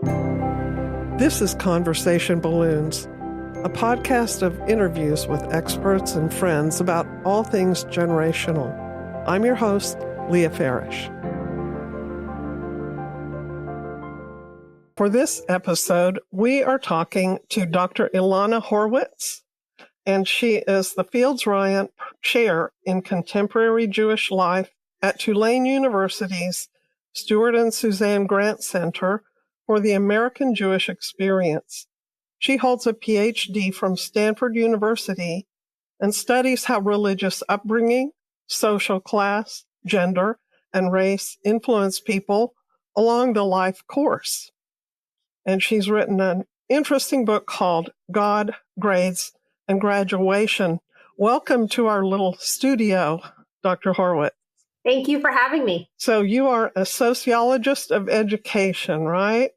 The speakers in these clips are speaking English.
This is Conversation Balloons, a podcast of interviews with experts and friends about all things generational. I'm your host, Leah Farish. For this episode, we are talking to Dr. Ilana Horwitz, and she is the Fields Ryan Chair in Contemporary Jewish Life at Tulane University's Stuart and Suzanne Grant Center for the American Jewish Experience. She holds a PhD from Stanford University and studies how religious upbringing, social class, gender, and race influence people along the life course. And she's written an interesting book called God, Grades, and Graduation. Welcome to our little studio, Dr. Horwitz. Thank you for having me. So you are a sociologist of education, right?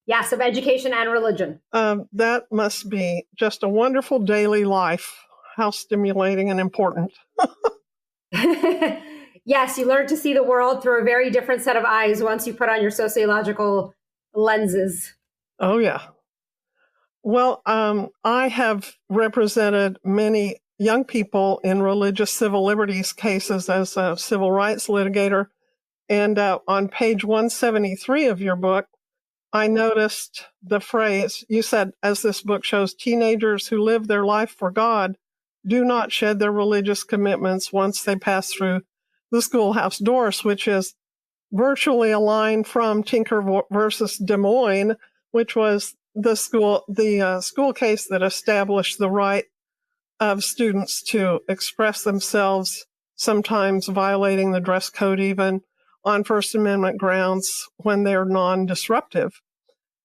Yes, of education and religion. That must be just a wonderful daily life. How stimulating and important. Yes, you learn to see the world through a very different set of eyes once you put on your sociological lenses. Oh, yeah. Well, I have represented many young people in religious civil liberties cases as a civil rights litigator. And on page 173 of your book, I noticed the phrase, you said, as this book shows, teenagers who live their life for God do not shed their religious commitments once they pass through the schoolhouse doors, which is virtually a line from Tinker versus Des Moines, which was the school case that established the right of students to express themselves, sometimes violating the dress code even on First Amendment grounds when they're non-disruptive.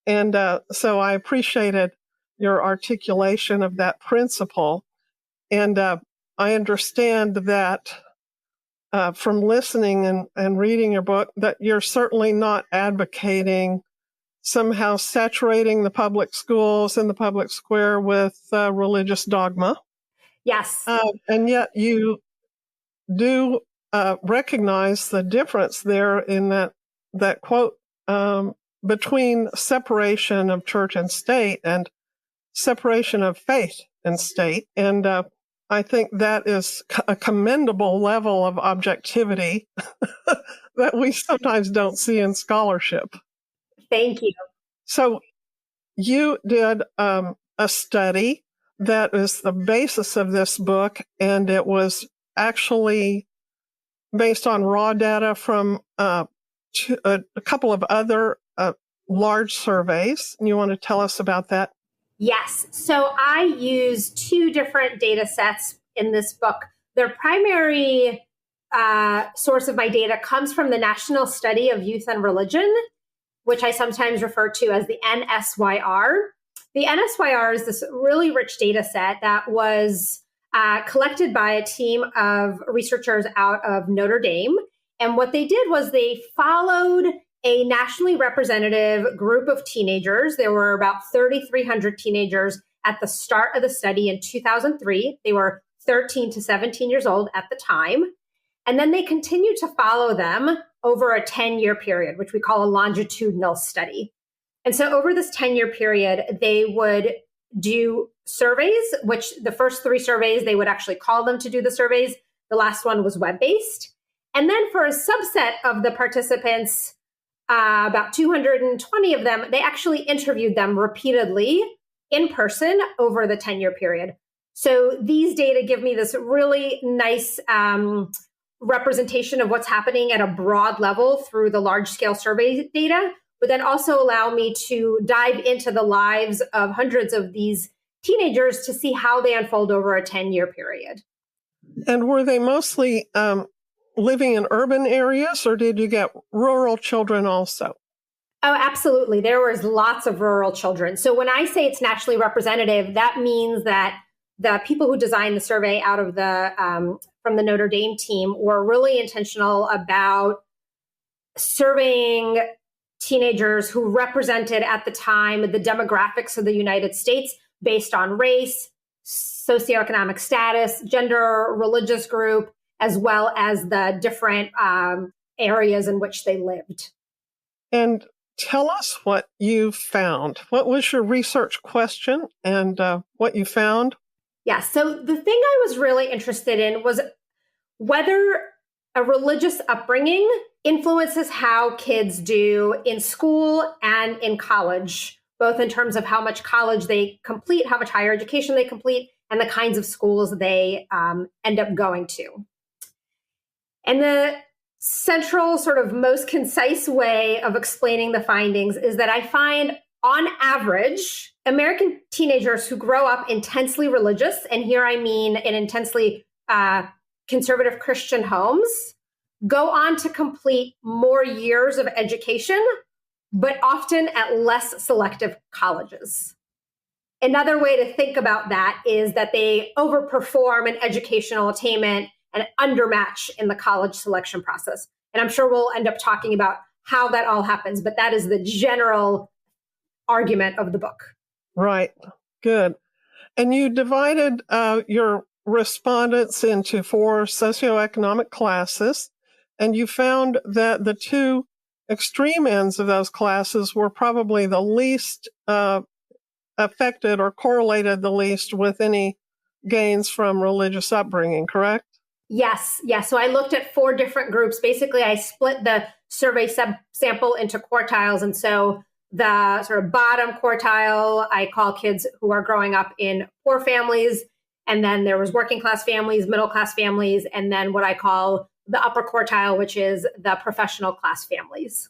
And so I appreciated your articulation of that principle. And I understand that from listening and reading your book, that you're certainly not advocating somehow saturating the public schools and the public square with religious dogma. Yes. And yet you do recognize the difference there in that quote between separation of church and state and separation of faith and state. And I think that is a commendable level of objectivity that we sometimes don't see in scholarship. Thank you. So you did a study that is the basis of this book, and it was actually based on raw data from a couple of other large surveys. You want to tell us about that? Yes. So I use two different data sets in this book. Their primary source of my data comes from the National Study of Youth and Religion, which I sometimes refer to as the NSYR. The NSYR is this really rich data set that was collected by a team of researchers out of Notre Dame. And what they did was they followed a nationally representative group of teenagers. There were about 3,300 teenagers at the start of the study in 2003. They were 13 to 17 years old at the time. And then they continued to follow them over a 10-year period, which we call a longitudinal study. And so over this 10-year period, they would do surveys, which the first 3 surveys, they would actually call them to do the surveys. The last one was web-based. And then for a subset of the participants, about 220 of them, they actually interviewed them repeatedly in person over the 10-year period. So these data give me this really nice representation of what's happening at a broad level through the large-scale survey data, but then also allow me to dive into the lives of hundreds of these teenagers to see how they unfold over a 10-year period. And were they mostly living in urban areas, or did you get rural children also? Oh, absolutely. There was lots of rural children. So when I say it's nationally representative, that means that the people who designed the survey out of the from the Notre Dame team were really intentional about surveying teenagers who represented at the time the demographics of the United States based on race, socioeconomic status, gender, religious group, as well as the different areas in which they lived. And Tell us what you found. What was your research question and what you found? Yeah, so the thing I was really interested in was whether a religious upbringing influences how kids do in school and in college, both in terms of how much college they complete, how much higher education they complete, and the kinds of schools they end up going to. And the central, sort of most concise way of explaining the findings is that I find, on average, American teenagers who grow up intensely religious, and here I mean in intensely conservative Christian homes, go on to complete more years of education, but often at less selective colleges. Another way to think about that is that they overperform in educational attainment and undermatch in the college selection process. And I'm sure we'll end up talking about how that all happens, but that is the general argument of the book. Right. Good. And you divided your respondents into 4 socioeconomic classes, and you found that the 2 extreme ends of those classes were probably the least affected or correlated the least with any gains from religious upbringing, correct? Yes. So I looked at 4 different groups. Basically, I split the survey sample into quartiles. And so the sort of bottom quartile, I call kids who are growing up in poor families. And then there was working class families, middle class families, and then what I call the upper quartile, which is the professional class families.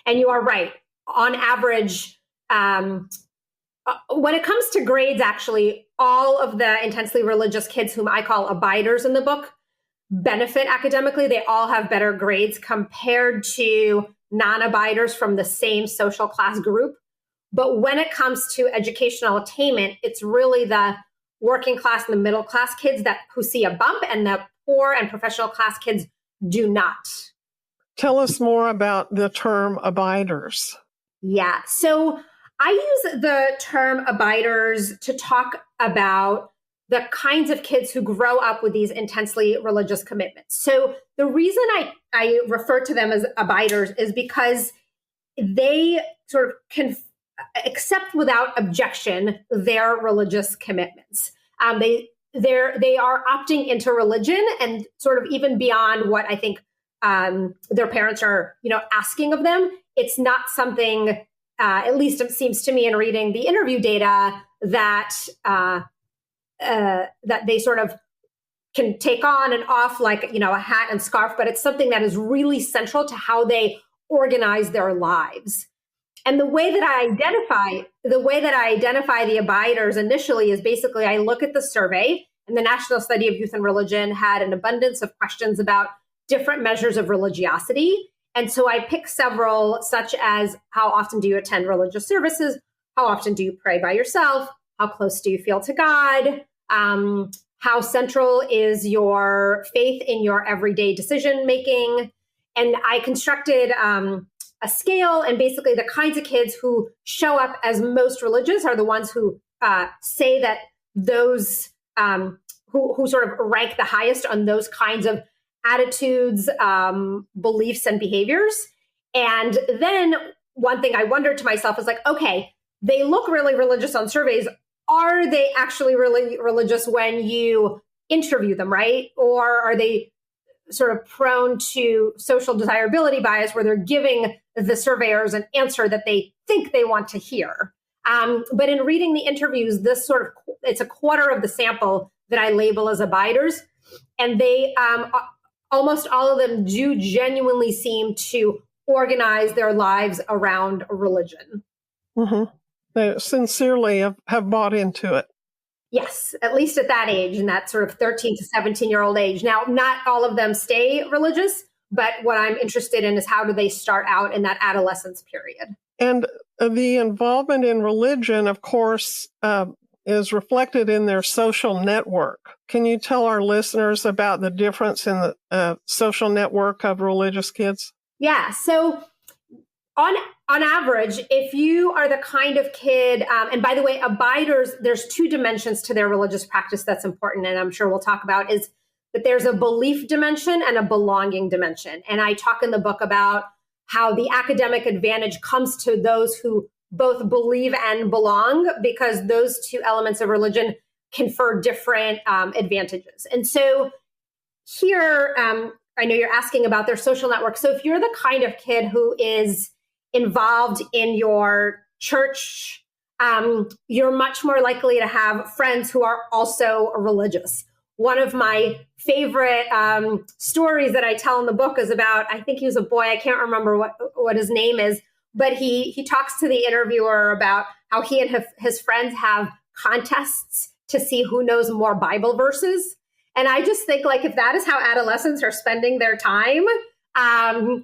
And you are right. On average, when it comes to grades, actually, all of the intensely religious kids whom I call abiders in the book benefit academically. They all have better grades compared to non-abiders from the same social class group. But when it comes to educational attainment, it's really the working class and the middle class kids who see a bump, and the poor and professional class kids do not. Tell us more about the term abiders. Yeah. So I use the term abiders to talk about the kinds of kids who grow up with these intensely religious commitments. So the reason I refer to them as abiders is because they sort of can accept without objection their religious commitments. They are opting into religion, and sort of even beyond what I think their parents are, asking of them. It's not something, at least it seems to me in reading the interview data, that they sort of can take on and off like, a hat and scarf, but it's something that is really central to how they organize their lives. And the way that I identify the abiders initially is basically I look at the survey, and the National Study of Youth and Religion had an abundance of questions about different measures of religiosity. And so I pick several, such as how often do you attend religious services? How often do you pray by yourself? How close do you feel to God? How central is your faith in your everyday decision making? And I constructed a scale, and basically the kinds of kids who show up as most religious are the ones who say that those who sort of rank the highest on those kinds of attitudes, beliefs, and behaviors. And then one thing I wondered to myself is like, okay, they look really religious on surveys. Are they actually really religious when you interview them, right? Or are they sort of prone to social desirability bias, where they're giving the surveyors an answer that they think they want to hear? But in reading the interviews, it's a quarter of the sample that I label as abiders. And they, almost all of them do genuinely seem to organize their lives around religion. Mm-hmm. They sincerely have bought into it. Yes, at least at that age, in that sort of 13 to 17-year-old age. Now, not all of them stay religious, but what I'm interested in is how do they start out in that adolescence period. And the involvement in religion, of course, is reflected in their social network. Can you tell our listeners about the difference in the social network of religious kids? Yeah, so on average, if you are the kind of kid, and by the way, abiders, there's 2 dimensions to their religious practice that's important, and I'm sure we'll talk about, is that there's a belief dimension and a belonging dimension. And I talk in the book about how the academic advantage comes to those who both believe and belong, because those two elements of religion confer different advantages. And so here, I know you're asking about their social network. So if you're the kind of kid who is involved in your church, you're much more likely to have friends who are also religious. One of my favorite stories that I tell in the book is about, I think he was a boy, I can't remember what his name is, but he talks to the interviewer about how he and his friends have contests to see who knows more Bible verses. And I just think, like, if that is how adolescents are spending their time, that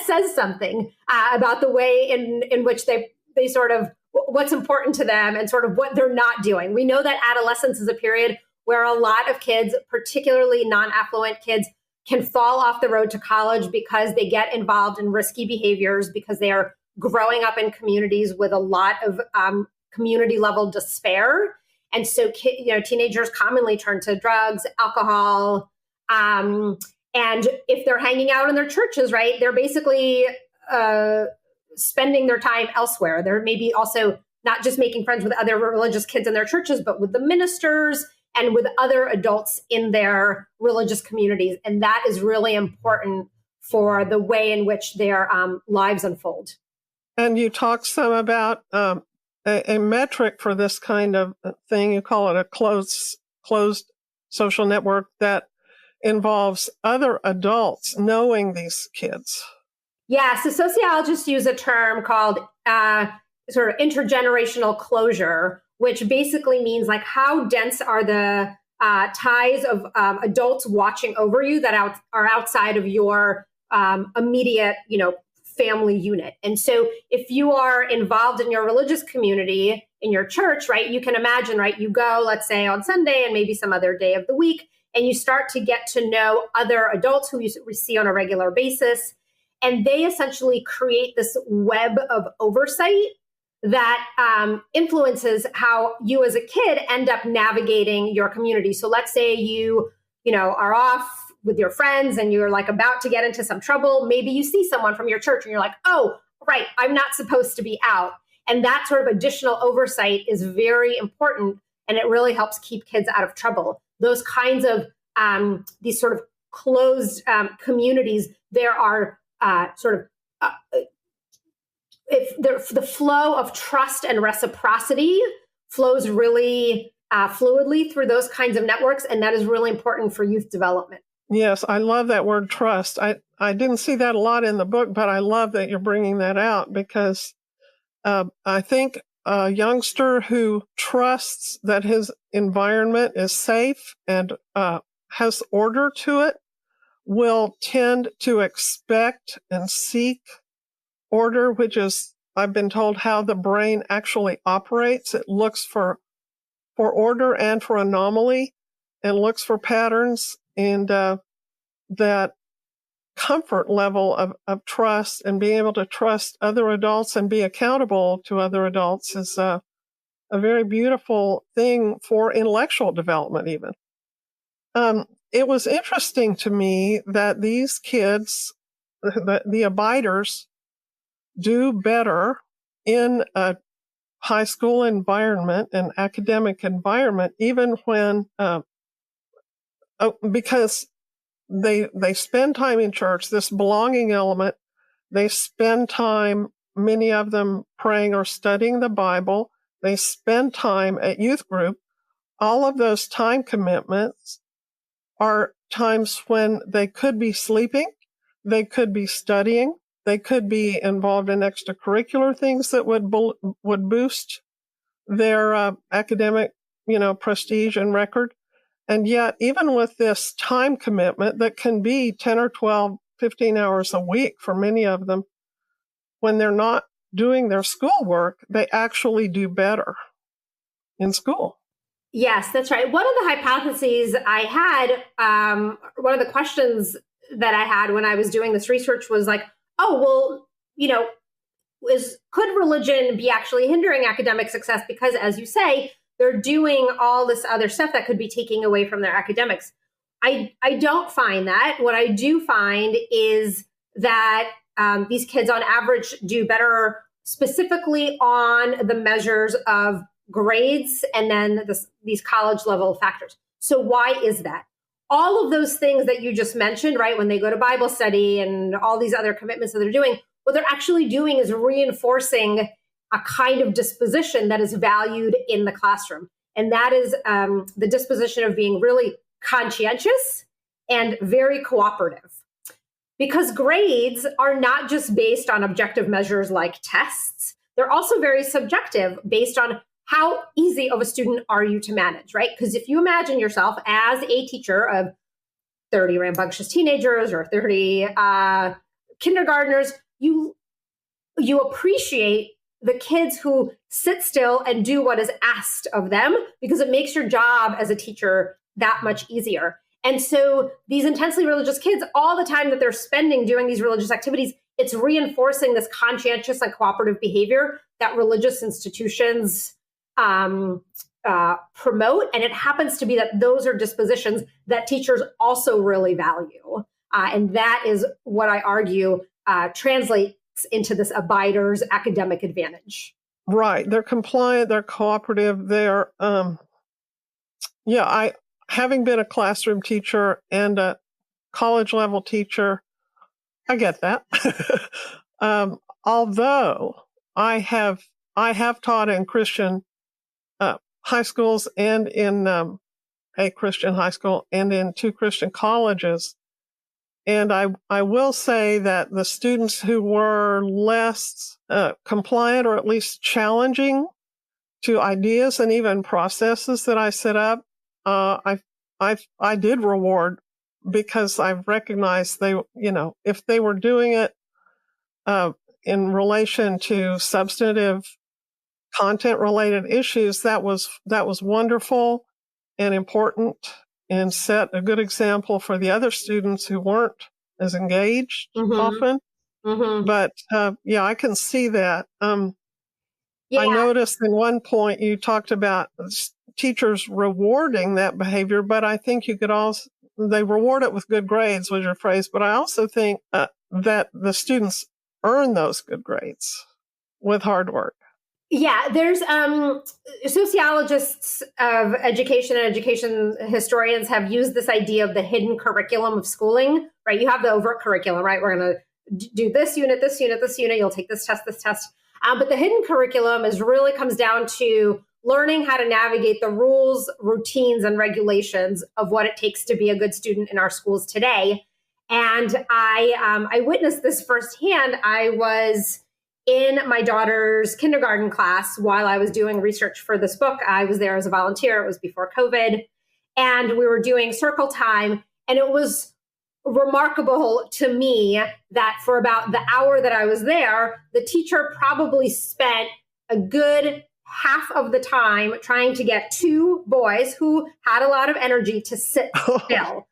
says something about the way in which they sort of, what's important to them and sort of what they're not doing. We know that adolescence is a period where a lot of kids, particularly non-affluent kids, can fall off the road to college because they get involved in risky behaviors, because they are growing up in communities with a lot of community level despair. And so, teenagers commonly turn to drugs, alcohol, and if they're hanging out in their churches, right, they're basically spending their time elsewhere. They're maybe also not just making friends with other religious kids in their churches, but with the ministers and with other adults in their religious communities. And that is really important for the way in which their lives unfold. And you talk some about a metric for this kind of thing. You call it a closed social network that involves other adults knowing these kids. Yeah, so sociologists use a term called sort of intergenerational closure, which basically means, like, how dense are the ties of adults watching over you that are outside of your immediate, family unit. And so if you are involved in your religious community, in your church, right, you can imagine, right, you go, let's say, on Sunday and maybe some other day of the week, and you start to get to know other adults who you see on a regular basis. And they essentially create this web of oversight that influences how you as a kid end up navigating your community. So let's say you are off with your friends and you're like about to get into some trouble. Maybe you see someone from your church and you're like, oh, right, I'm not supposed to be out. And that sort of additional oversight is very important, and it really helps keep kids out of trouble. Those kinds of these sort of closed communities, there are if the flow of trust and reciprocity flows really fluidly through those kinds of networks, and that is really important for youth development. Yes, I love that word trust. I didn't see that a lot in the book, but I love that you're bringing that out, because I think a youngster who trusts that his environment is safe and has order to it will tend to expect and seek order, which is, I've been told, how the brain actually operates. It looks for order and for anomaly and looks for patterns. And that comfort level of trust and being able to trust other adults and be accountable to other adults is a very beautiful thing for intellectual development even. It was interesting to me that these kids, the abiders, do better in a high school environment, an academic environment, even when, because they spend time in church, this belonging element, they spend time, many of them, praying or studying the Bible, they spend time at youth group. All of those time commitments are times when they could be sleeping, they could be studying, they could be involved in extracurricular things that would boost their academic, prestige and record. And yet, even with this time commitment that can be 10 or 12, 15 hours a week for many of them, when they're not doing their schoolwork, they actually do better in school. Yes, that's right. One of the hypotheses I had, one of the questions that I had when I was doing this research was like, oh, well, could religion be actually hindering academic success? Because, as you say, they're doing all this other stuff that could be taking away from their academics. I don't find that. What I do find is that these kids on average do better specifically on the measures of grades and then these college level factors. So why is that? All of those things that you just mentioned, right, when they go to Bible study and all these other commitments that they're doing, what they're actually doing is reinforcing a kind of disposition that is valued in the classroom. And that is the disposition of being really conscientious and very cooperative. Because grades are not just based on objective measures like tests, they're also very subjective based on how easy of a student are you to manage, right? Because if you imagine yourself as a teacher of 30 rambunctious teenagers or 30 kindergartners, you appreciate the kids who sit still and do what is asked of them because it makes your job as a teacher that much easier. And so these intensely religious kids, all the time that they're spending doing these religious activities, it's reinforcing this conscientious and cooperative behavior that religious institutions promote. And it happens to be that those are dispositions that teachers also really value. And that is what I argue translates into this abider's academic advantage. Right. They're compliant, they're cooperative, they're, having been a classroom teacher and a college level teacher, I get that. Although I have taught in Christian high schools and in a Christian high school and in 2 Christian colleges. And I will say that the students who were less compliant or at least challenging to ideas and even processes that I set up, I did reward because I've recognized they, if they were doing it in relation to substantive content related issues, that was wonderful and important and set a good example for the other students who weren't as engaged often. Mm-hmm. But I can see that. I noticed in one point you talked about teachers rewarding that behavior, but I think you could also, they reward it with good grades was your phrase, but I also think that the students earn those good grades with hard work. Yeah, there's sociologists of education and education historians have used this idea of the hidden curriculum of schooling, right? You have the overt curriculum, right? We're going to do this unit, this unit, this unit. You'll take this test, this test. But the hidden curriculum really comes down to learning how to navigate the rules, routines, and regulations of what it takes to be a good student in our schools today. And I witnessed this firsthand. I was in my daughter's kindergarten class while I was doing research for this book. I was there as a volunteer. It was before COVID. And we were doing circle time. And it was remarkable to me that for about the hour that I was there, the teacher probably spent a good half of the time trying to get 2 boys who had a lot of energy to sit still.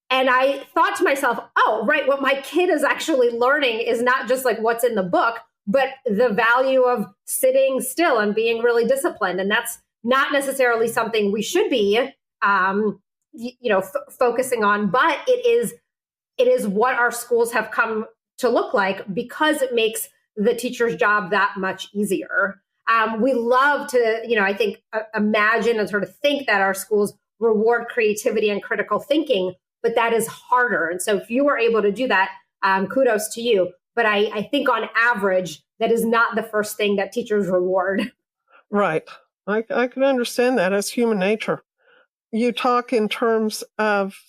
And I thought to myself, oh, right, what my kid is actually learning is not just like what's in the book, but the value of sitting still and being really disciplined. And that's not necessarily something we should be, focusing on, but it is what our schools have come to look like because it makes the teacher's job that much easier. We love to, I think, imagine and sort of think that our schools reward creativity and critical thinking, but that is harder. And so if you were able to do that, kudos to you. But I think on average, that is not the first thing that teachers reward. Right. I can understand that as human nature. You talk in terms of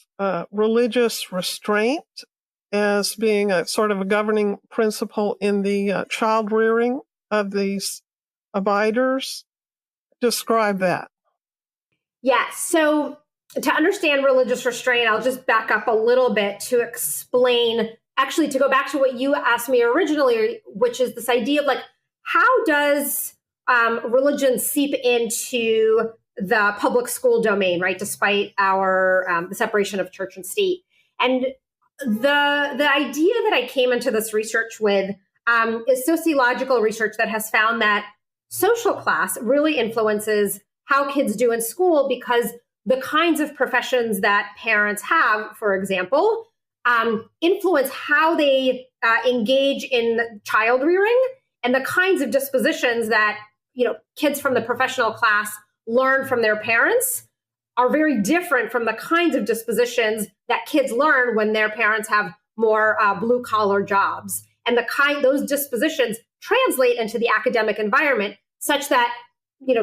religious restraint as being a sort of a governing principle in the child rearing of these abiders. Describe that. Yeah. So to understand religious restraint, I'll just back up a little bit to explain, actually, to go back to what you asked me originally, which is this idea of like, how does religion seep into the public school domain, right? Despite our the separation of church and state. And the idea that I came into this research with is sociological research that has found that social class really influences how kids do in school because the kinds of professions that parents have, for example, influence how they engage in child rearing, and the kinds of dispositions that kids from the professional class learn from their parents are very different from the kinds of dispositions that kids learn when their parents have more blue collar jobs. And those dispositions translate into the academic environment such that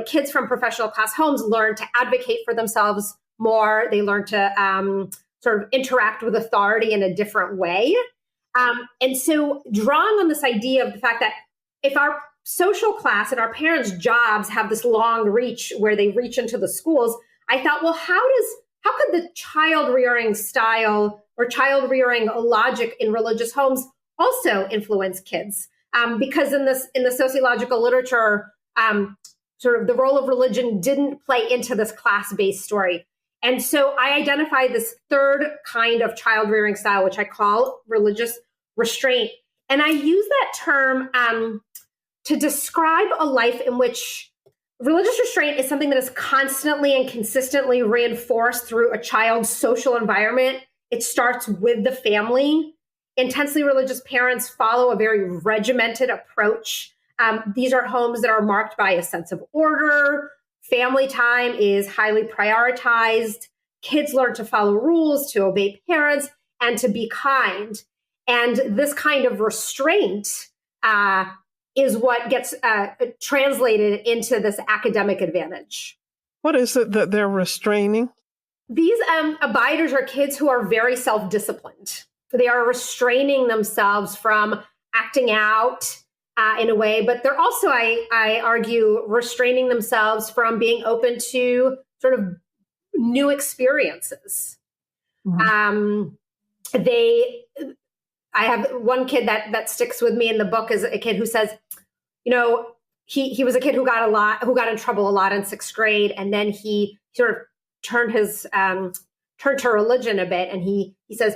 kids from professional class homes learn to advocate for themselves more. They learn to sort of interact with authority in a different way. And so drawing on this idea of the fact that if our social class and our parents' jobs have this long reach where they reach into the schools, I thought, well, how could the child rearing style or child rearing logic in religious homes also influence kids? Because in the sociological literature, sort of the role of religion didn't play into this class-based story. And so I identified this third kind of child rearing style, which I call religious restraint. And I use that term to describe a life in which religious restraint is something that is constantly and consistently reinforced through a child's social environment. It starts with the family. Intensely religious parents follow a very regimented approach. These are homes that are marked by a sense of order. Family time is highly prioritized. Kids learn to follow rules, to obey parents, and to be kind. And this kind of restraint is what gets translated into this academic advantage. What is it that they're restraining? These abiders are kids who are very self-disciplined. They are restraining themselves from acting out in a way, but they're also, I argue, restraining themselves from being open to sort of new experiences. Mm-hmm. I have one kid that sticks with me in the book is a kid who says, he was a kid who got in trouble a lot in sixth grade, and then he sort of turned to religion a bit, and he says,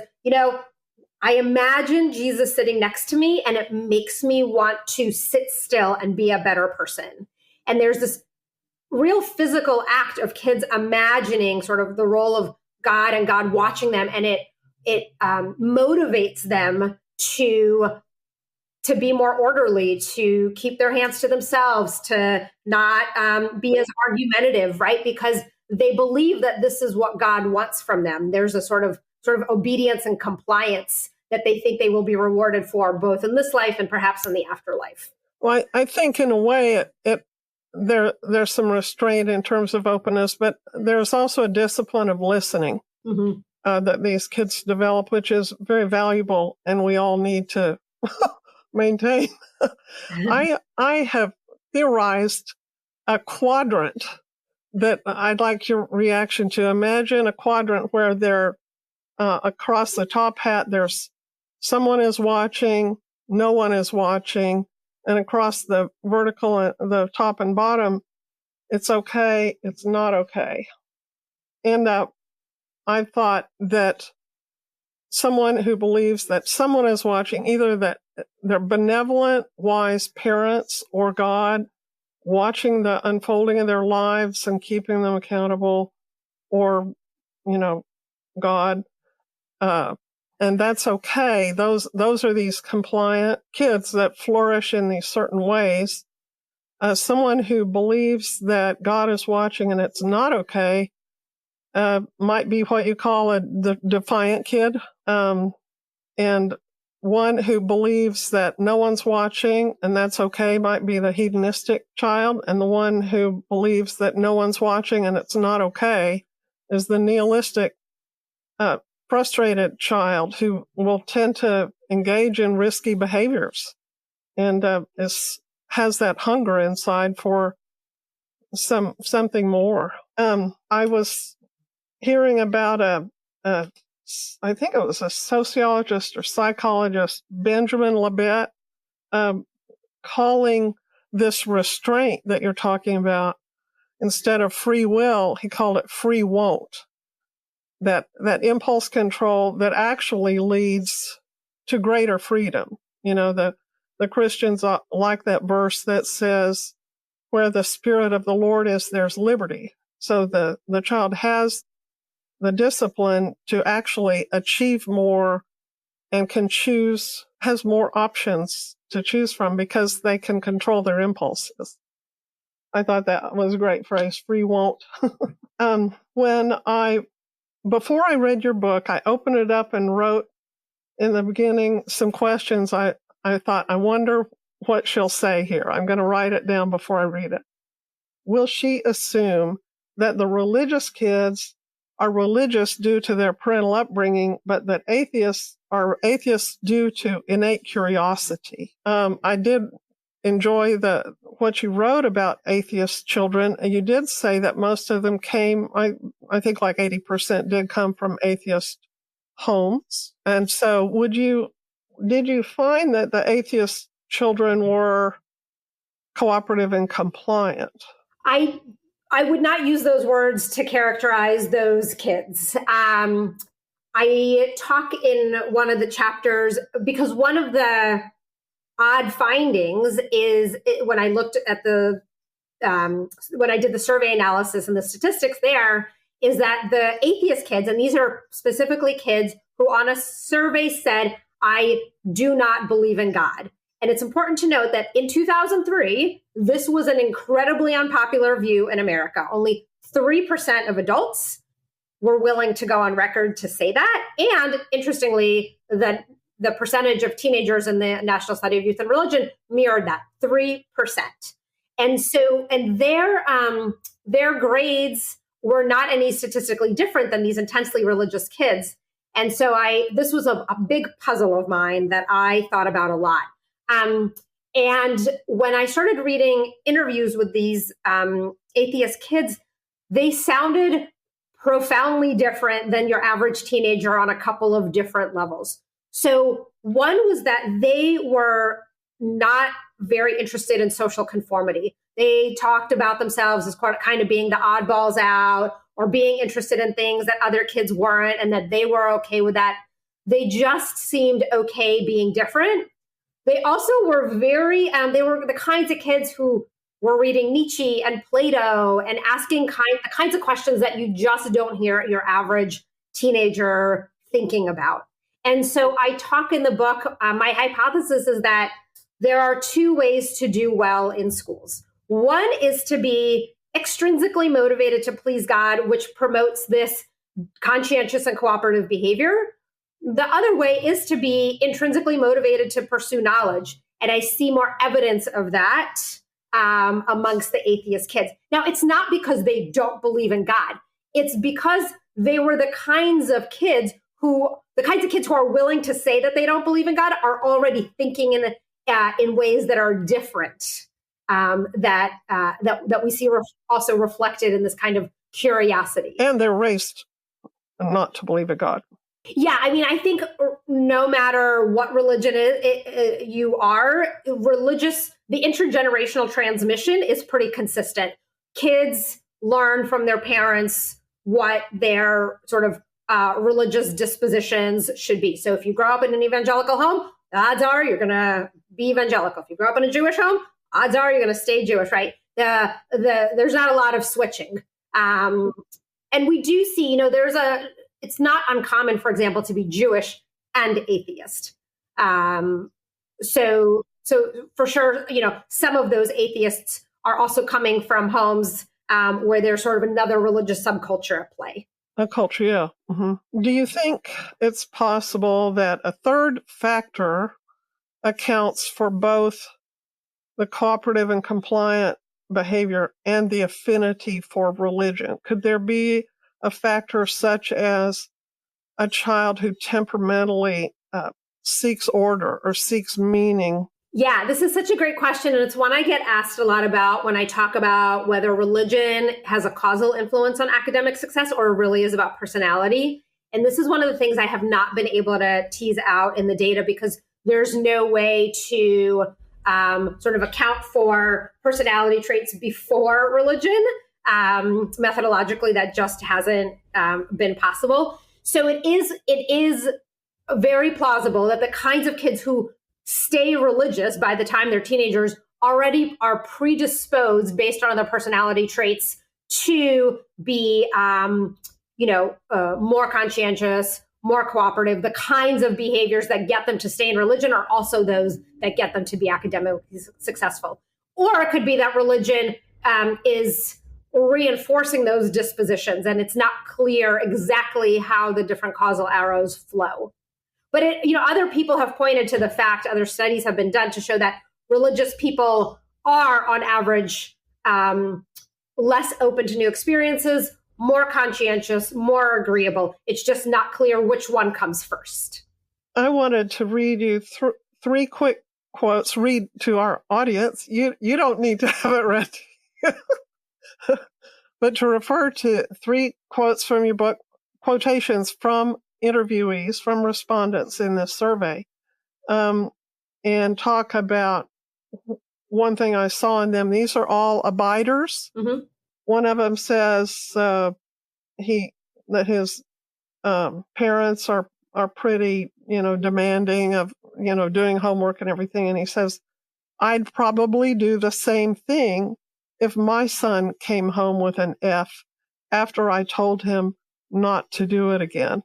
I imagine Jesus sitting next to me, and it makes me want to sit still and be a better person. And there's this real physical act of kids imagining sort of the role of God and God watching them, and it motivates them to be more orderly, to keep their hands to themselves, to not be as argumentative, right? Because they believe that this is what God wants from them. There's a sort of obedience and compliance that they think they will be rewarded for, both in this life and perhaps in the afterlife. Well, I think in a way there's some restraint in terms of openness, but there's also a discipline of listening that these kids develop, which is very valuable, and we all need to maintain. I have theorized a quadrant that I'd like your reaction to. Imagine a quadrant where there, across the top hat, there's someone is watching, no one is watching, and across the vertical, the top and bottom, it's okay, it's not okay. And I thought that someone who believes that someone is watching, either that they're benevolent, wise parents or God watching the unfolding of their lives and keeping them accountable, or, God, and that's okay. Those are these compliant kids that flourish in these certain ways. Someone who believes that God is watching and it's not okay might be what you call the defiant kid. And one who believes that no one's watching and that's okay might be the hedonistic child. And the one who believes that no one's watching and it's not okay is the nihilistic, frustrated child who will tend to engage in risky behaviors and has that hunger inside for something more. I was hearing about I think it was a sociologist or psychologist, Benjamin Libet, calling this restraint that you're talking about, instead of free will, he called it free won't. That impulse control that actually leads to greater freedom. The Christians like that verse that says, where the Spirit of the Lord is, there's liberty. So the child has the discipline to actually achieve more and has more options to choose from because they can control their impulses. I thought that was a great phrase, free won't. Before I read your book, I opened it up and wrote in the beginning some questions. I thought, I wonder what she'll say here. I'm going to write it down before I read it. Will she assume that the religious kids are religious due to their parental upbringing, but that atheists are atheists due to innate curiosity? I did enjoy what you wrote about atheist children. You did say that most of them came, I think like 80% did come from atheist homes. And so did you find that the atheist children were cooperative and compliant? I would not use those words to characterize those kids. I talk in one of the chapters, because one of the odd findings is when I looked at when I did the survey analysis and the statistics there, is that the atheist kids, and these are specifically kids who on a survey said, I do not believe in God. And it's important to note that in 2003, this was an incredibly unpopular view in America. Only 3% of adults were willing to go on record to say that. And interestingly, the percentage of teenagers in the National Study of Youth and Religion mirrored that, 3%. And so, and their grades were not any statistically different than these intensely religious kids. And so this was a big puzzle of mine that I thought about a lot. And when I started reading interviews with these atheist kids, they sounded profoundly different than your average teenager on a couple of different levels. So one was that they were not very interested in social conformity. They talked about themselves as kind of being the oddballs out or being interested in things that other kids weren't, and that they were okay with that. They just seemed okay being different. They also were they were the kinds of kids who were reading Nietzsche and Plato and asking the kinds of questions that you just don't hear your average teenager thinking about. And so I talk in the book, my hypothesis is that there are two ways to do well in schools. One is to be extrinsically motivated to please God, which promotes this conscientious and cooperative behavior. The other way is to be intrinsically motivated to pursue knowledge. And I see more evidence of that amongst the atheist kids. Now, it's not because they don't believe in God. It's because they were the kinds of kids who are willing to say that they don't believe in God are already thinking in ways that are different, that we see also reflected in this kind of curiosity. And they're raised not to believe in God. Yeah, I mean, I think no matter what religion you are, the intergenerational transmission is pretty consistent. Kids learn from their parents what their sort of religious dispositions should be. So if you grow up in an evangelical home, odds are you're going to be evangelical. If you grow up in a Jewish home, odds are you're going to stay Jewish, right? There's not a lot of switching. And we do see, it's not uncommon, for example, to be Jewish and atheist. So for sure, some of those atheists are also coming from homes where there's sort of another religious subculture at play. A culture, yeah. Mm-hmm. Do you think it's possible that a third factor accounts for both the cooperative and compliant behavior and the affinity for religion? Could there be a factor such as a child who temperamentally seeks order or seeks meaning? Yeah, this is such a great question. And it's one I get asked a lot about when I talk about whether religion has a causal influence on academic success or really is about personality. And this is one of the things I have not been able to tease out in the data because there's no way to sort of account for personality traits before religion. Methodologically, that just hasn't been possible. So it is very plausible that the kinds of kids who stay religious by the time they're teenagers already are predisposed based on their personality traits to be, more conscientious more cooperative. The kinds of behaviors that get them to stay in religion are also those that get them to be academically successful. Or it could be that religion is reinforcing those dispositions, and it's not clear exactly how the different causal arrows flow. But other people have pointed to the fact, other studies have been done to show that religious people are, on average, less open to new experiences, more conscientious, more agreeable. It's just not clear which one comes first. I wanted to read you three quick quotes, read to our audience. You don't need to have it read, but to refer to 3 quotes from your book, quotations from interviewees, from respondents in this survey, and talk about one thing I saw in them. These are all abiders. Mm-hmm. One of them says that his parents are pretty, demanding of, doing homework and everything. And he says, I'd probably do the same thing if my son came home with an F after I told him not to do it again.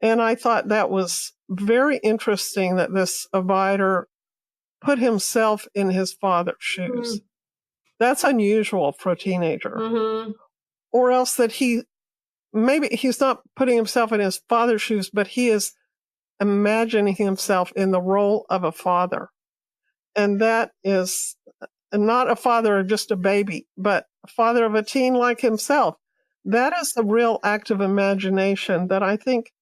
And I thought that was very interesting that this abider put himself in his father's shoes. Mm-hmm. That's unusual for a teenager. Mm-hmm. Or else that maybe he's not putting himself in his father's shoes, but he is imagining himself in the role of a father. And that is not a father of just a baby, but a father of a teen like himself. That is the real act of imagination that I think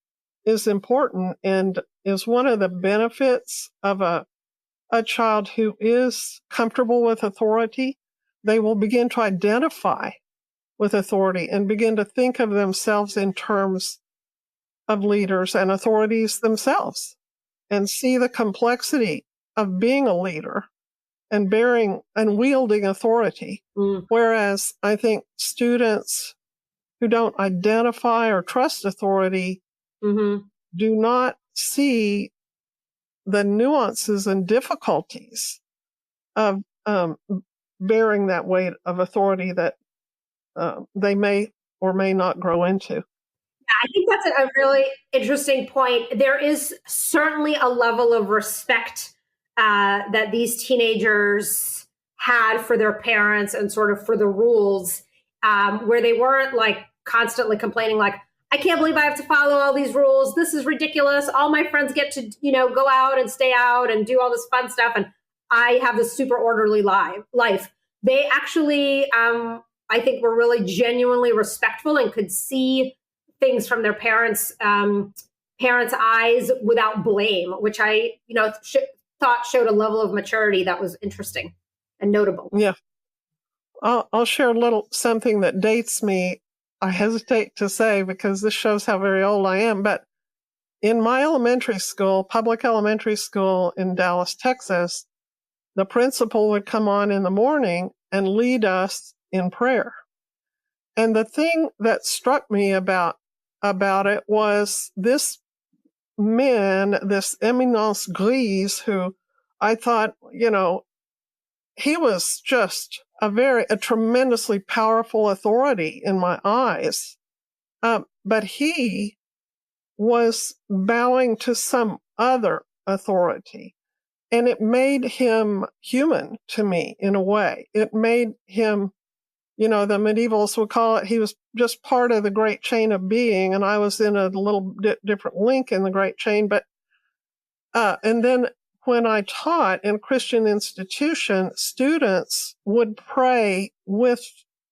is important and is one of the benefits of a child who is comfortable with authority. They will begin to identify with authority and begin to think of themselves in terms of leaders and authorities themselves and see the complexity of being a leader and bearing and wielding authority. Mm. Whereas I think students who don't identify or trust authority mm-hmm. do not see the nuances and difficulties of bearing that weight of authority that they may or may not grow into. I think that's a really interesting point. There is certainly a level of respect that these teenagers had for their parents and sort of for the rules, where they weren't like constantly complaining, like, I can't believe I have to follow all these rules. This is ridiculous. All my friends get to, go out and stay out and do all this fun stuff. And I have this super orderly life. They actually, I think, were really genuinely respectful and could see things from their parents' eyes without blame, which I, thought showed a level of maturity that was interesting and notable. Yeah. I'll share something that dates me. I hesitate to say because this shows how very old I am, but in my elementary school, public elementary school in Dallas, Texas, the principal would come on in the morning and lead us in prayer. And the thing that struck me about it was this eminence grise, who I thought, he was just a tremendously powerful authority in my eyes. But he was bowing to some other authority. And it made him human to me in a way. It made him, the medievals would call it, he was just part of the great chain of being. And I was in a little different link in the great chain. But, and then when I taught in a Christian institution, students would pray with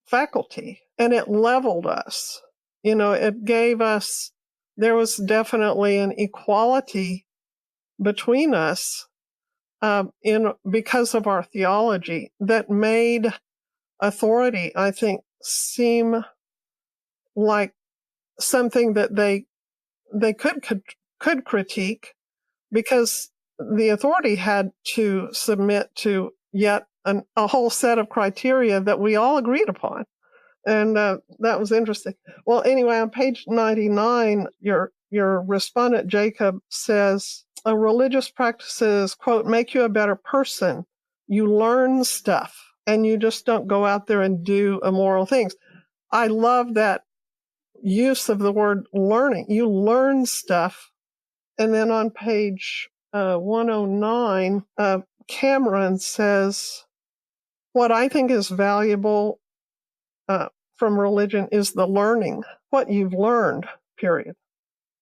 faculty, and it leveled us. It gave us, there was definitely an equality between us because of our theology that made authority, I think, seem like something that they could critique, because the authority had to submit to yet a whole set of criteria that we all agreed upon. And that was interesting. Well, anyway, on page 99, your respondent, Jacob, says, religious practices, quote, make you a better person. You learn stuff, and you just don't go out there and do immoral things. I love that use of the word learning. You learn stuff. And then on page 109, Cameron says, what I think is valuable from religion is the learning, what you've learned, period.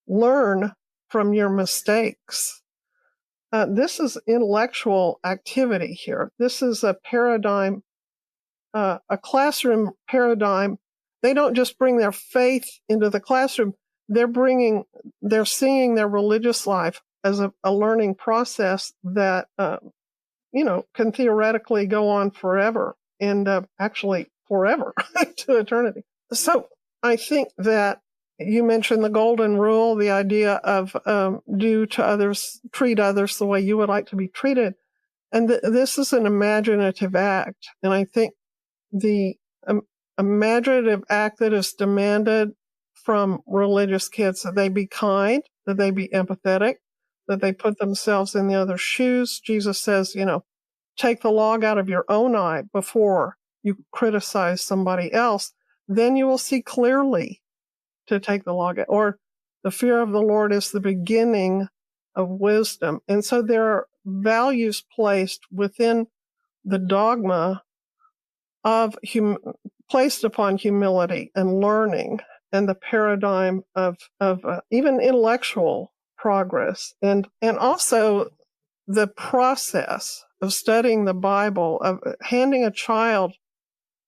Learn from your mistakes. This is intellectual activity here. This is a paradigm, a classroom paradigm. They don't just bring their faith into the classroom. They're seeing their religious life as a learning process that, can theoretically go on forever and actually forever to eternity. So I think that you mentioned the golden rule, the idea of treat others the way you would like to be treated. And this is an imaginative act. And I think the imaginative act that is demanded from religious kids, that they be kind, that they be empathetic, that they put themselves in the other's shoes. Jesus says, take the log out of your own eye before you criticize somebody else. Then you will see clearly to take the log out. Or the fear of the Lord is the beginning of wisdom. And so there are values placed within the dogma of placed upon humility and learning and the paradigm of even intellectual progress, and also the process of studying the Bible, of handing a child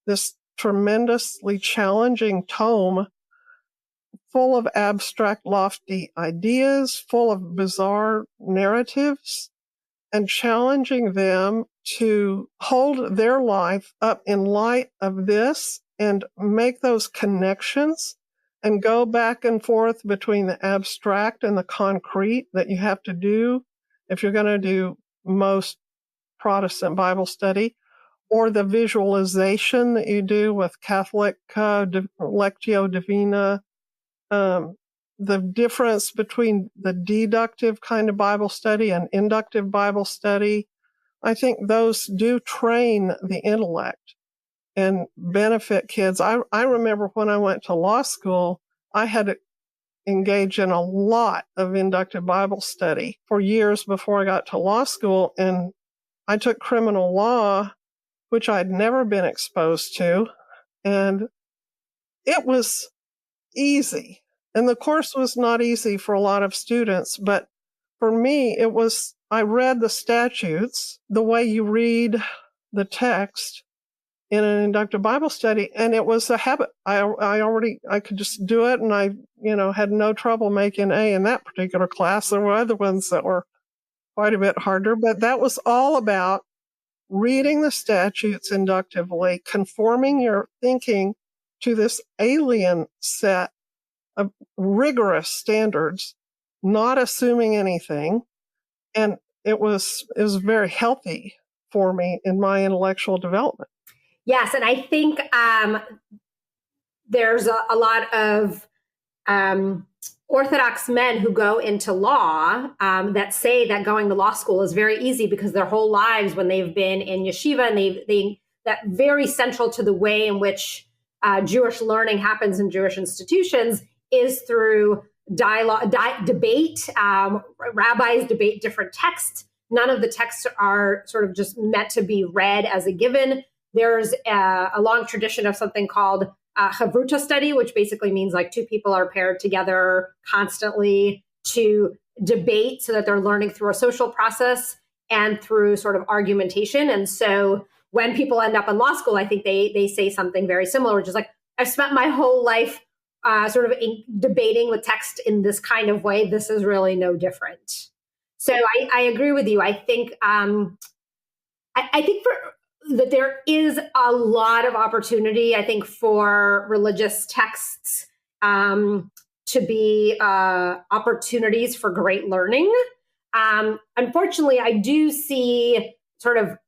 this tremendously challenging tome full of abstract, lofty ideas, full of bizarre narratives, and challenging them to hold their life up in light of this and make those connections and go back and forth between the abstract and the concrete that you have to do if you're going to do most Protestant Bible study, or the visualization that you do with Catholic Lectio Divina. The difference between the deductive kind of Bible study and inductive Bible study, I think those do train the intellect and benefit kids. I remember when I went to law school, I had to engage in a lot of inductive Bible study for years before I got to law school. And I took criminal law, which I'd never been exposed to. And it was easy. And the course was not easy for a lot of students, but for me, I read the statutes the way you read the text in an inductive Bible study, and it was a habit. I could just do it, and I, had no trouble making A in that particular class. There were other ones that were quite a bit harder, but that was all about reading the statutes inductively, conforming your thinking to this alien set of rigorous standards, not assuming anything. And it was very healthy for me in my intellectual development. Yes, and I think there's a lot of Orthodox men who go into law that say that going to law school is very easy because their whole lives, when they've been in yeshiva, and that very central to the way in which Jewish learning happens in Jewish institutions is through dialogue, debate. Rabbis debate different texts. None of the texts are sort of just meant to be read as a given. There's a long tradition of something called chavruta study, which basically means like two people are paired together constantly to debate so that they're learning through a social process and through sort of argumentation. And so when people end up in law school, I think they say something very similar, which is like, I've spent my whole life sort of debating with text in this kind of way. This is really no different. So I agree with you. I think I think that there is a lot of opportunity, I think, for religious texts to be opportunities for great learning. Unfortunately, I do see sort of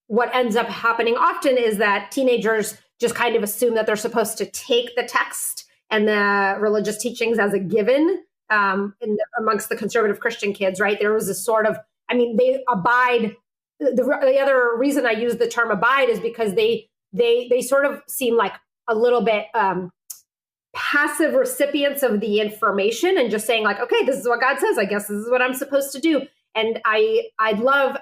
what ends up happening often is that teenagers just kind of assume that they're supposed to take the text and the religious teachings as a given amongst the conservative Christian kids, right? There was this sort of, they abide. The other reason I use the term abide is because they sort of seem like a little bit passive recipients of the information and just saying like, okay, this is what God says. I guess this is what I'm supposed to do. And I'd love,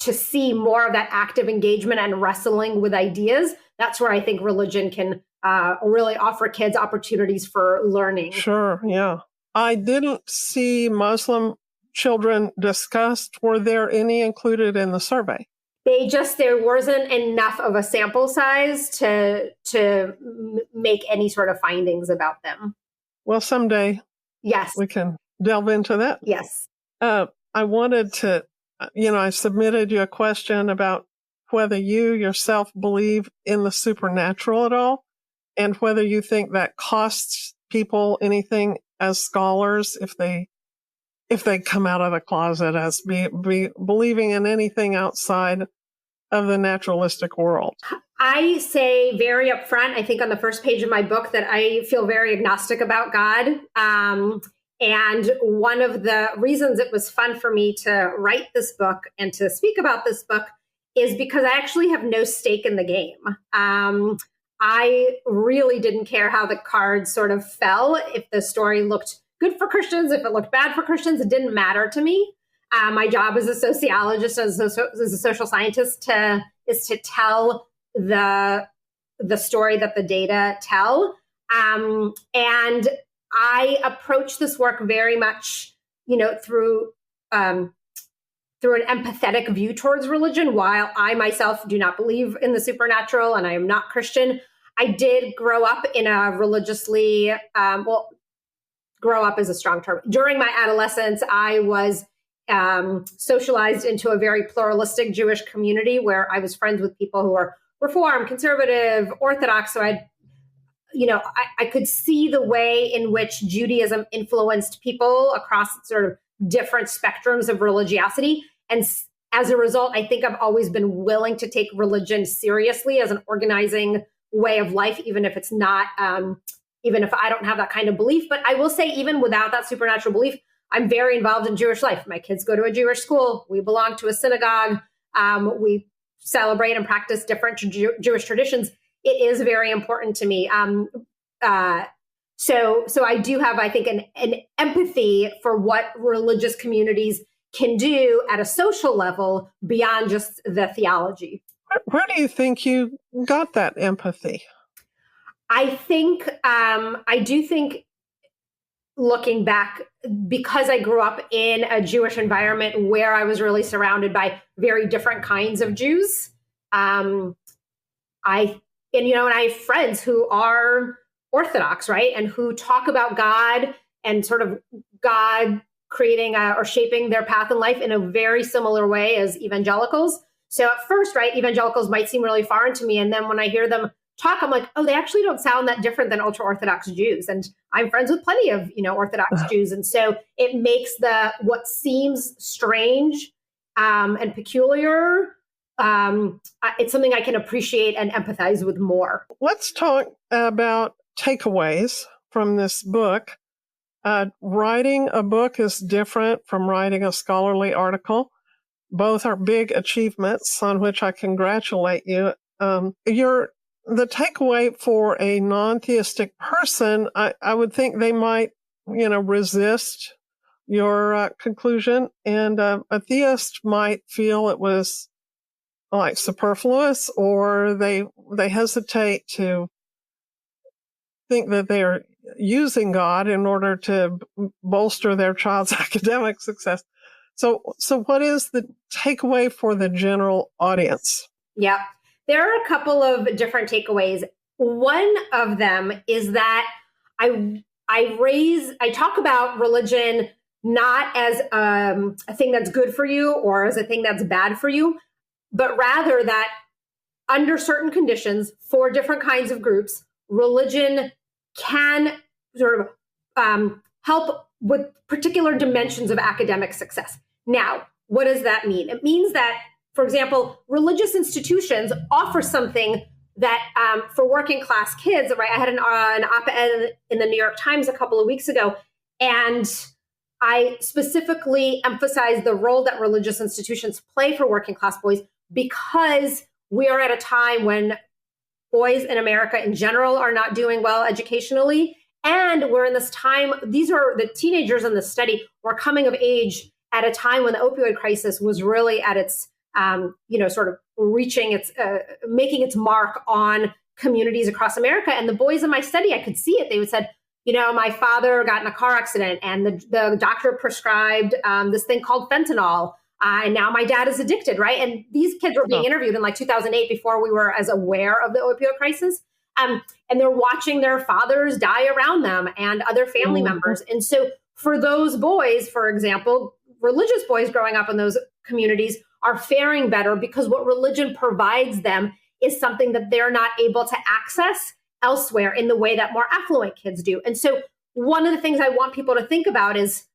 to see more of that active engagement and wrestling with ideas. That's where I think religion can really offer kids opportunities for learning. Sure, yeah. I didn't see Muslim children discussed. Were there any included in the survey? There wasn't enough of a sample size to make any sort of findings about them. Well, someday, yes, we can delve into that. Yes. I wanted to, I submitted you a question about whether you yourself believe in the supernatural at all, and whether you think that costs people anything as scholars if they come out of the closet as believing in anything outside of the naturalistic world. I say very upfront, I think on the first page of my book, that I feel very agnostic about God. And one of the reasons it was fun for me to write this book and to speak about this book is because I actually have no stake in the game. I really didn't care how the cards sort of fell. If the story looked good for Christians, if it looked bad for Christians, it didn't matter to me. My job as a sociologist, as a social scientist, is to tell the story that the data tell. And I approach this work very much, through an empathetic view towards religion. While I myself do not believe in the supernatural and I am not Christian, I did grow up in a religiously, grow up is a strong term. During my adolescence, I was socialized into a very pluralistic Jewish community where I was friends with people who were Reform, conservative, Orthodox. So I could see the way in which Judaism influenced people across sort of different spectrums of religiosity. And as a result, I think I've always been willing to take religion seriously as an organizing way of life, even if it's not, even if I don't have that kind of belief. But I will say, even without that supernatural belief, I'm very involved in Jewish life. My kids go to a Jewish school. We belong to a synagogue. We celebrate and practice different Jewish traditions. It is very important to me. So I do have, I think, an empathy for what religious communities can do at a social level beyond just the theology. Where do you think you got that empathy? I do think looking back, because I grew up in a Jewish environment where I was really surrounded by very different kinds of Jews. And I have friends who are Orthodox, right? And who talk about God and sort of God creating or shaping their path in life in a very similar way as evangelicals. So at first, right, evangelicals might seem really foreign to me. And then when I hear them talk, I'm like, oh, they actually don't sound that different than ultra-Orthodox Jews. And I'm friends with plenty of, Orthodox Jews. And so it makes what seems strange and peculiar, it's something I can appreciate and empathize with more. Let's talk about takeaways from this book. Writing a book is different from writing a scholarly article. Both are big achievements on which I congratulate you. The takeaway for a non-theistic person, I would think they might, resist your conclusion, and a theist might feel it was like superfluous, or they hesitate to think that they are using God in order to bolster their child's academic success. So what is the takeaway for the general audience? Yeah, there are a couple of different takeaways. One of them is that I talk about religion not as a thing that's good for you or as a thing that's bad for you, but rather that under certain conditions for different kinds of groups, religion can sort of help with particular dimensions of academic success. Now, what does that mean? It means that, for example, religious institutions offer something that for working class kids, right? I had an op-ed in the New York Times a couple of weeks ago, and I specifically emphasized the role that religious institutions play for working class boys, because we are at a time when boys in America in general are not doing well educationally. And we're in this time, these are the teenagers in the study were coming of age at a time when the opioid crisis was really at its, sort of reaching its, making its mark on communities across America. And the boys in my study, I could see it. They would said, my father got in a car accident and the doctor prescribed this thing called fentanyl. And now my dad is addicted, right? And these kids were being interviewed in like 2008 before we were as aware of the opioid crisis. And they're watching their fathers die around them and other family members. And so for those boys, for example, religious boys growing up in those communities are faring better because what religion provides them is something that they're not able to access elsewhere in the way that more affluent kids do. And so one of the things I want people to think about is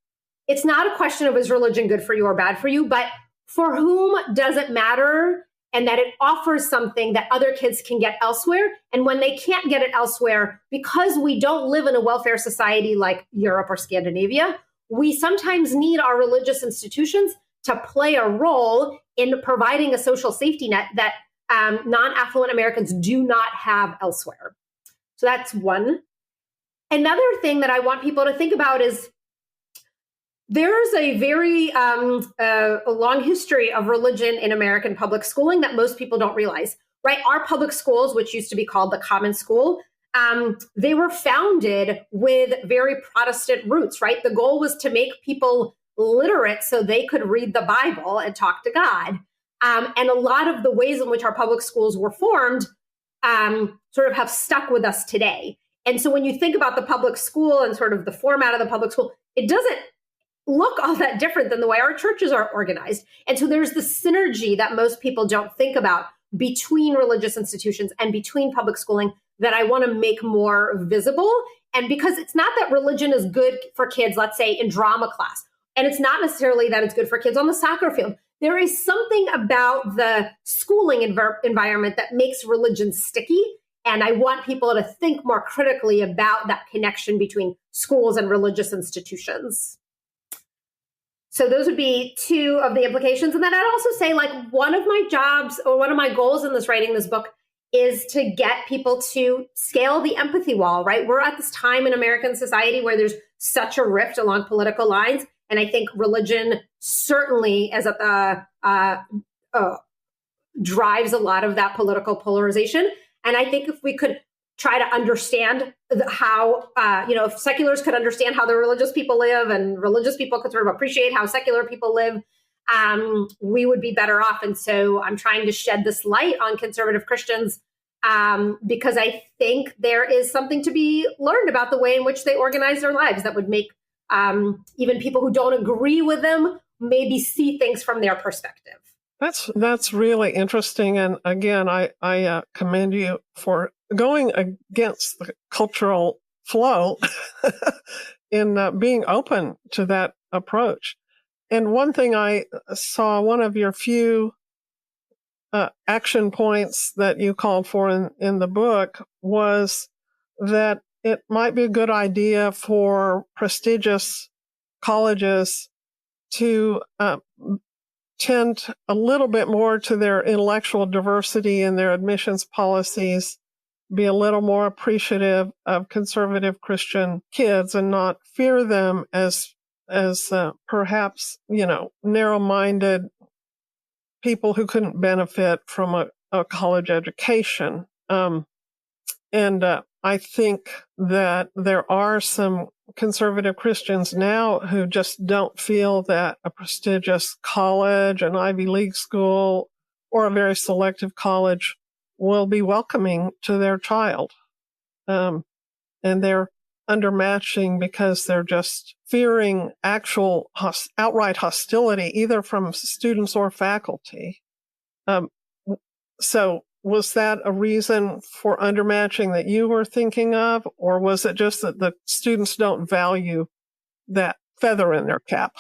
it's not a question of is religion good for you or bad for you, but for whom does it matter, and that it offers something that other kids can get elsewhere. And when they can't get it elsewhere, because we don't live in a welfare society like Europe or Scandinavia, we sometimes need our religious institutions to play a role in providing a social safety net that non-affluent Americans do not have elsewhere. So that's one. Another thing that I want people to think about is there's a very a long history of religion in American public schooling that most people don't realize, right? Our public schools, which used to be called the common school, they were founded with very Protestant roots, right? The goal was to make people literate so they could read the Bible and talk to God. And a lot of the ways in which our public schools were formed sort of have stuck with us today. And so when you think about the public school and sort of the format of the public school, it doesn't look all that different than the way our churches are organized. And so there's the synergy that most people don't think about between religious institutions and between public schooling that I want to make more visible. And because it's not that religion is good for kids, let's say in drama class, and it's not necessarily that it's good for kids on the soccer field. There is something about the schooling environment that makes religion sticky. And I want people to think more critically about that connection between schools and religious institutions. So those would be two of the implications. And then I'd also say, like, one of my jobs or one of my goals in this writing this book is to get people to scale the empathy wall, right? We're at this time in American society where there's such a rift along political lines. And I think religion certainly as drives a lot of that political polarization. And I think if we could try to understand how, if seculars could understand how the religious people live and religious people could sort of appreciate how secular people live, we would be better off. And so I'm trying to shed this light on conservative Christians because I think there is something to be learned about the way in which they organize their lives that would make even people who don't agree with them maybe see things from their perspective. That's really interesting. And again, I commend you for going against the cultural flow in being open to that approach. And one thing I saw, one of your few action points that you called for in the book was that it might be a good idea for prestigious colleges to tend a little bit more to their intellectual diversity in their admissions policies, be a little more appreciative of conservative Christian kids and not fear them as perhaps, narrow-minded people who couldn't benefit from a college education. And I think that there are some conservative Christians now who just don't feel that a prestigious college, an Ivy League school, or a very selective college will be welcoming to their child. And they're undermatching because they're just fearing actual outright hostility, either from students or faculty. So was that a reason for undermatching that you were thinking of, or was it just that the students don't value that feather in their cap?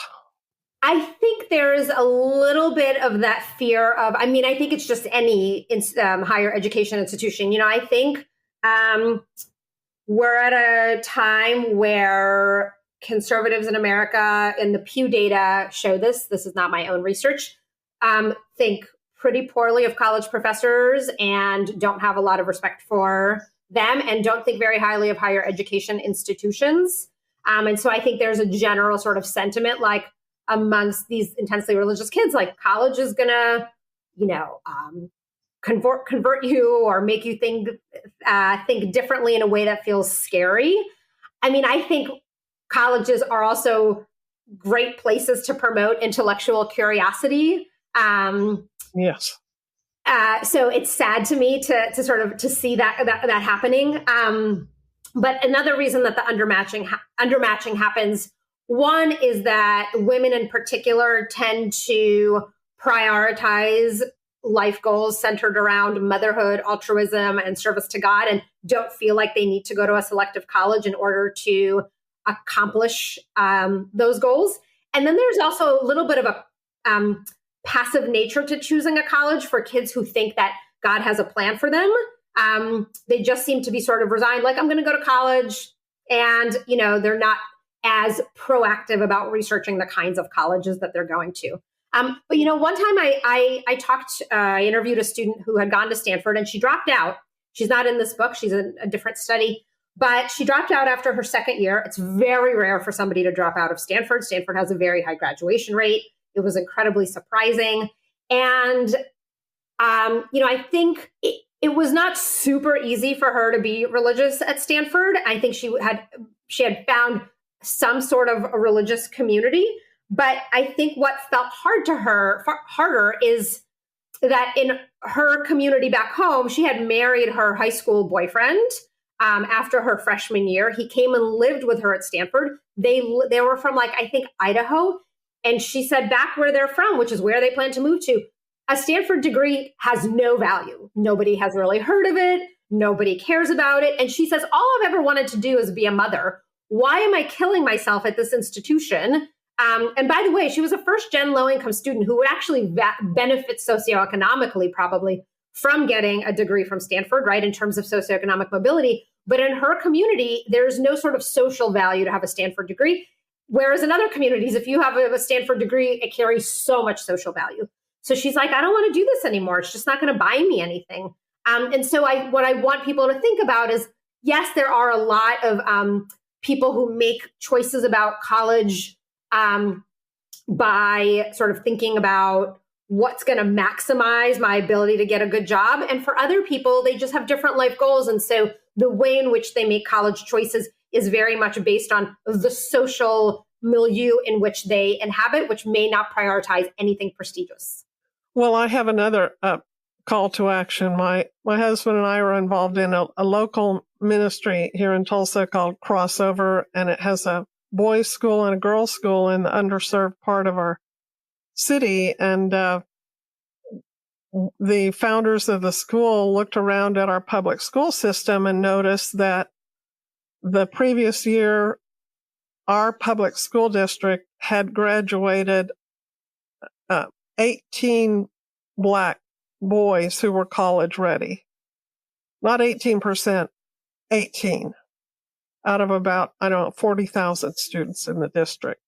I think there is a little bit of that fear of, I think it's just any higher education institution. I think we're at a time where conservatives in America, and the Pew data show this is not my own research, think pretty poorly of college professors and don't have a lot of respect for them and don't think very highly of higher education institutions. And so I think there's a general sort of sentiment like amongst these intensely religious kids, like college is going to, convert you or make you think differently in a way that feels scary. I mean, I think colleges are also great places to promote intellectual curiosity. Yes. So it's sad to me to see that happening. But another reason that the undermatching happens, one is that women in particular tend to prioritize life goals centered around motherhood, altruism, and service to God, and don't feel like they need to go to a selective college in order to accomplish those goals. And then there's also a little bit of a passive nature to choosing a college for kids who think that God has a plan for them. They just seem to be sort of resigned, like, I'm going to go to college, and they're not as proactive about researching the kinds of colleges that they're going to. But one time I interviewed a student who had gone to Stanford and she dropped out. She's not in this book. She's in a different study, but she dropped out after her second year. It's very rare for somebody to drop out of Stanford. Stanford has a very high graduation rate. It was incredibly surprising. And, I think it was not super easy for her to be religious at Stanford. I think she had found some sort of a religious community. But I think what felt harder is that in her community back home, she had married her high school boyfriend after her freshman year. He came and lived with her at Stanford. They were from I think Idaho. And she said back where they're from, which is where they plan to move to, a Stanford degree has no value. Nobody has really heard of it. Nobody cares about it. And she says, all I've ever wanted to do is be a mother. Why am I killing myself at this institution? And by the way, she was a first-gen low-income student who would actually benefit socioeconomically probably from getting a degree from Stanford, right, in terms of socioeconomic mobility. But in her community, there's no sort of social value to have a Stanford degree. Whereas in other communities, if you have a Stanford degree, it carries so much social value. So she's like, I don't want to do this anymore. It's just not going to buy me anything. And so what I want people to think about is, yes, there are a lot of people who make choices about college by sort of thinking about what's going to maximize my ability to get a good job. And for other people, they just have different life goals. And so the way in which they make college choices is very much based on the social milieu in which they inhabit, which may not prioritize anything prestigious. Well, I have another call to action. My husband and I are involved in a local ministry here in Tulsa called Crossover, and it has a boys' school and a girls' school in the underserved part of our city. And the founders of the school looked around at our public school system and noticed that the previous year, our public school district had graduated 18 Black boys who were college ready. Not 18%, 18 out of about, 40,000 students in the district.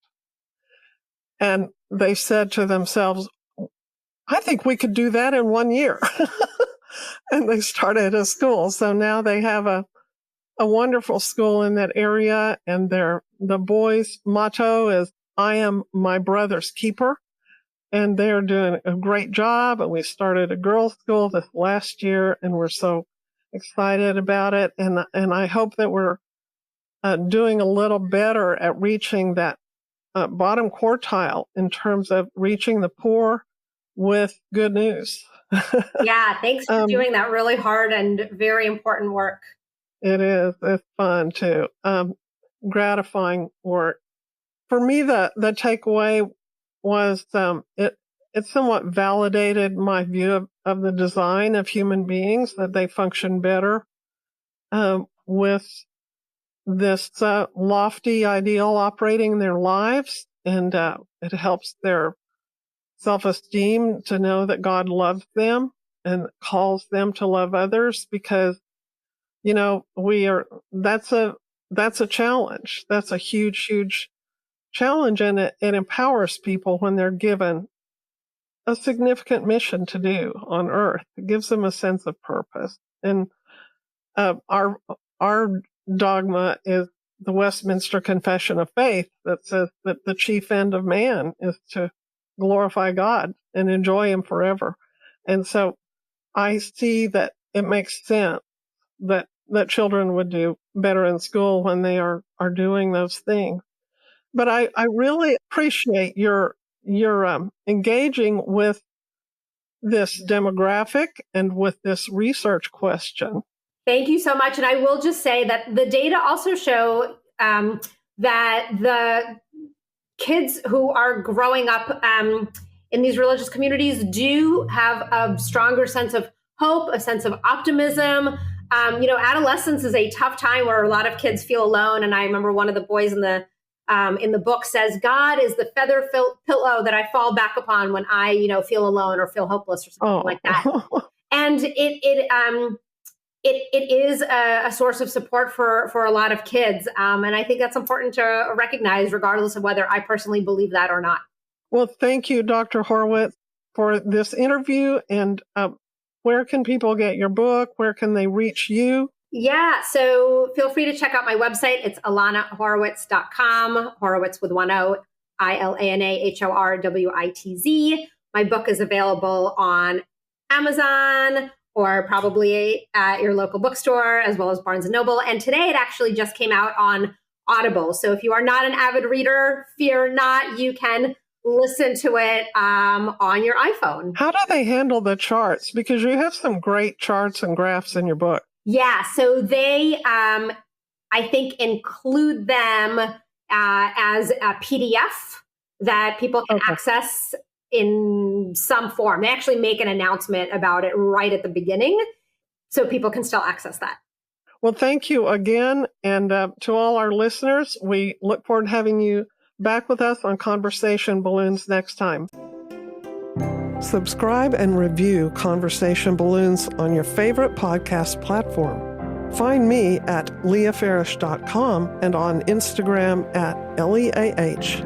And they said to themselves, I think we could do that in 1 year. And they started a school. So now they have a wonderful school in that area. And the boys' motto is, I am my brother's keeper. And they're doing a great job. And we started a girls' school this last year, and we're so excited about it. And I hope that we're doing a little better at reaching that bottom quartile in terms of reaching the poor with good news. Yeah, thanks for doing that really hard and very important work. It is. It's fun too. Gratifying work. For me, the takeaway was it somewhat validated my view of the design of human beings, that they function better with this lofty ideal operating in their lives, and it helps their self-esteem to know that God loves them and calls them to love others, because that's a challenge. That's a huge challenge, and it empowers people when they're given a significant mission to do on earth. It gives them a sense of purpose. And our dogma is the Westminster Confession of Faith that says that the chief end of man is to glorify God and enjoy him forever. And so I see that it makes sense that children would do better in school when they are doing those things. But I really appreciate your engaging with this demographic and with this research question. Thank you so much. And I will just say that the data also show that the kids who are growing up in these religious communities do have a stronger sense of hope, a sense of optimism. Adolescence is a tough time where a lot of kids feel alone. And I remember one of the boys in the book says, God is the feather pillow that I fall back upon when I, feel alone or feel hopeless or something like that. And it is a source of support for a lot of kids. And I think that's important to recognize, regardless of whether I personally believe that or not. Well, thank you, Dr. Horwitz, for this interview. And where can people get your book? Where can they reach you? Yeah, so feel free to check out my website. It's ilanahorwitz.com, Horowitz with one O, ILANAHORWITZ. My book is available on Amazon or probably at your local bookstore, as well as Barnes & Noble. And today it actually just came out on Audible. So if you are not an avid reader, fear not, you can listen to it on your iPhone. How do they handle the charts? Because you have some great charts and graphs in your book. Yeah, so they, I think, include them as a PDF that people can access in some form. They actually make an announcement about it right at the beginning, so people can still access that. Well, thank you again. And to all our listeners, we look forward to having you back with us on Conversation Balloons next time. Subscribe and review Conversation Balloons on your favorite podcast platform. Find me at leahfarish.com and on Instagram at LEAHFARISH.